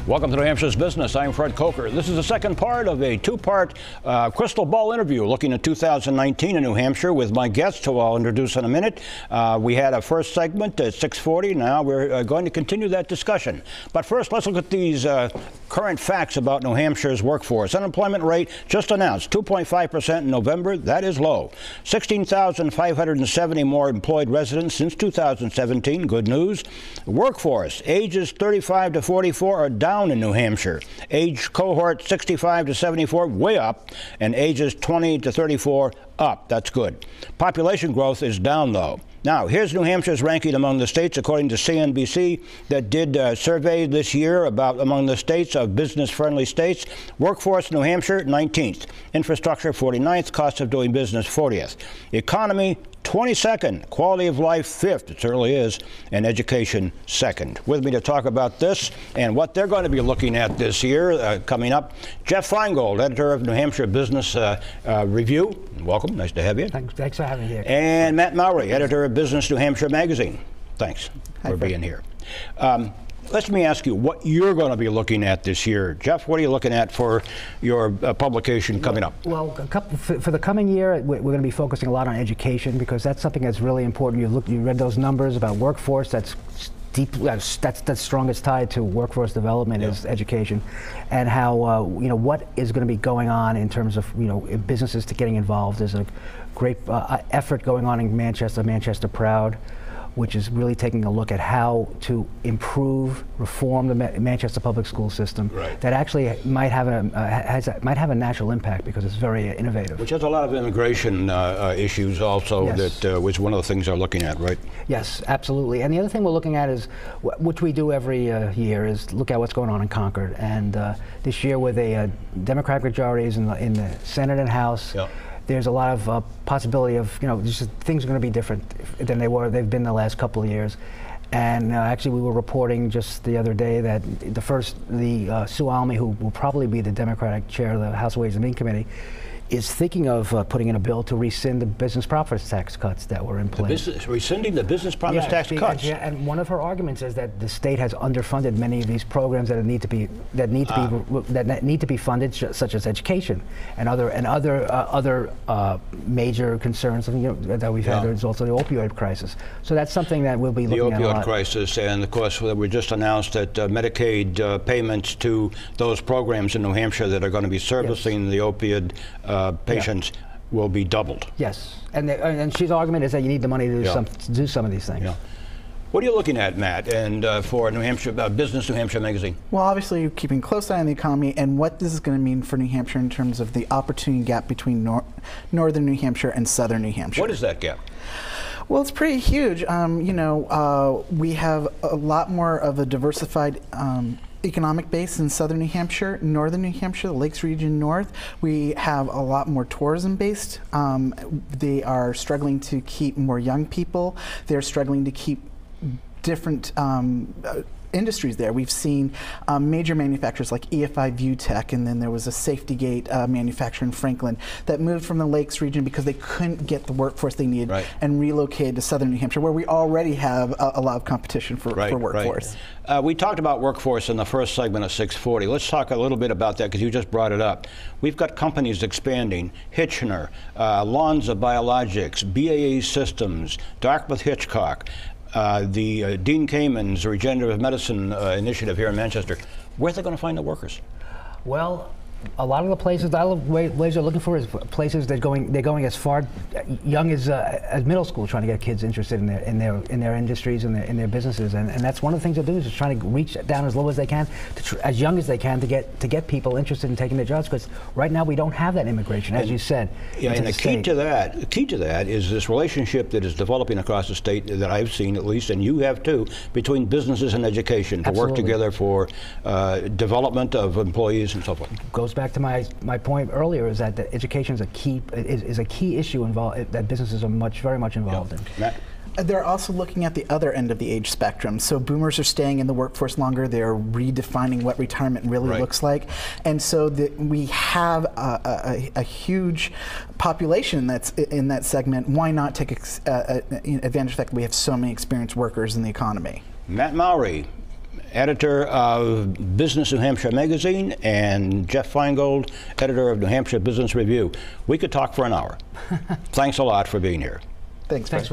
Welcome to New Hampshire's Business. I'm Fred Coker. This is the second part of a two-part crystal ball interview looking at 2019 in New Hampshire with my guests, who I'll introduce in a minute. We had a first segment at 6:40. Now we're going to continue that discussion. But first, let's look at these current facts about New Hampshire's workforce. Unemployment rate just announced, 2.5% in November. That is low. 16,570 more employed residents since 2017. Good news. Workforce, ages 35 to 44 are down in New Hampshire. Age cohort 65 to 74 way up, and ages 20 to 34 up. That's good. Population growth is down though. Now, here's New Hampshire's ranking among the states according to CNBC that did a survey this year about among the states of business-friendly states. Workforce, New Hampshire, 19th. Infrastructure, 49th. Cost of doing business, 40th. Economy, 22nd. Quality of life, 5th. It certainly is. And education, 2nd. With me to talk about this and what they're going to be looking at this year coming up, Jeff Feingold, editor of New Hampshire Business Review. Welcome. Nice to have you. Thanks for having me here. And Matt Mowry, editor of Business New Hampshire Magazine. Thanks for being here. Let me ask you what you're going to be looking at this year. Jeff, what are you looking at for your publication coming up? Well, for the coming year, we're going to be focusing a lot on education because that's something that's really important. You read those numbers about workforce. That's that's strongest tied to workforce development is education, and how what is going to be going on in terms of businesses to getting involved. There's a great effort going on in Manchester Proud, which is really taking a look at how to improve, reform the Manchester public school system. Right. That actually might have a national impact because it's very innovative. Which has a lot of immigration issues also. Yes. That was one of the things they're looking at, right? Yes, absolutely. And the other thing we're looking at is, which we do every year, is look at what's going on in Concord. And this year, with a Democratic majorities in the Senate and House. Yep. There's a lot of possibility of, just things are going to be different than they've been the last couple of years. And actually, we were reporting just the other day that Sue Almy, who will probably be the Democratic chair of the House Ways and Means Committee, is thinking of putting in a bill to rescind the business profits tax cuts that were in place. Rescinding the business profits tax cuts. And one of her arguments is that the state has underfunded many of these programs that need to be funded, such as education and other major concerns that we've had. There's also the opioid crisis. So that's something that we'll be looking at a lot. The opioid crisis, and of course we just announced that Medicaid payments to those programs in New Hampshire that are going to be servicing the opioid patients will be doubled. Yes, and she's argument is that you need the money to do some of these things. Yeah. What are you looking at, Matt, and for New Hampshire Business New Hampshire Magazine? Well, obviously, you're keeping close eye on the economy and what this is going to mean for New Hampshire in terms of the opportunity gap between northern New Hampshire and southern New Hampshire. What is that gap? Well, it's pretty huge. We have a lot more of a diversified economic base in southern New Hampshire. Northern New Hampshire, the Lakes region north, we have a lot more tourism based. They are struggling to keep more young people. They're struggling to keep different industries there. We've seen major manufacturers like EFI Viewtech, and then there was a Safety Gate manufacturer in Franklin that moved from the Lakes region because they couldn't get the workforce they needed and relocated to southern New Hampshire, where we already have a lot of competition for workforce. We talked about workforce in the first segment of 640. Let's talk a little bit about that because you just brought it up. We've got companies expanding. Hitchner, Lonza Biologics, BAE Systems, Dartmouth Hitchcock, the Dean Kamen's Regenerative Medicine Initiative here in Manchester. Where are they going to find the workers? Well, a lot of the places they're looking for is places they're going as far young as middle school, trying to get kids interested in their industries and in their businesses, and that's one of the things they're doing is just trying to reach down as low as they can, as young as they can, to get people interested in taking their jobs, because right now we don't have that immigration, as you said. Yeah, and the key to that is this relationship that is developing across the state that I've seen, at least, and you have too, between businesses and education to work together for development of employees and so forth. Goes back to my point earlier, is that education is a key issue that businesses are very much involved in. Matt? They're also looking at the other end of the age spectrum. So boomers are staying in the workforce longer. They're redefining what retirement really looks like. And so we have a huge population that's in that segment. Why not take advantage of the fact that we have so many experienced workers in the economy? Matt Mowry, editor of Business New Hampshire Magazine, and Jeff Feingold, editor of New Hampshire Business Review. We could talk for an hour. Thanks a lot for being here. Thanks.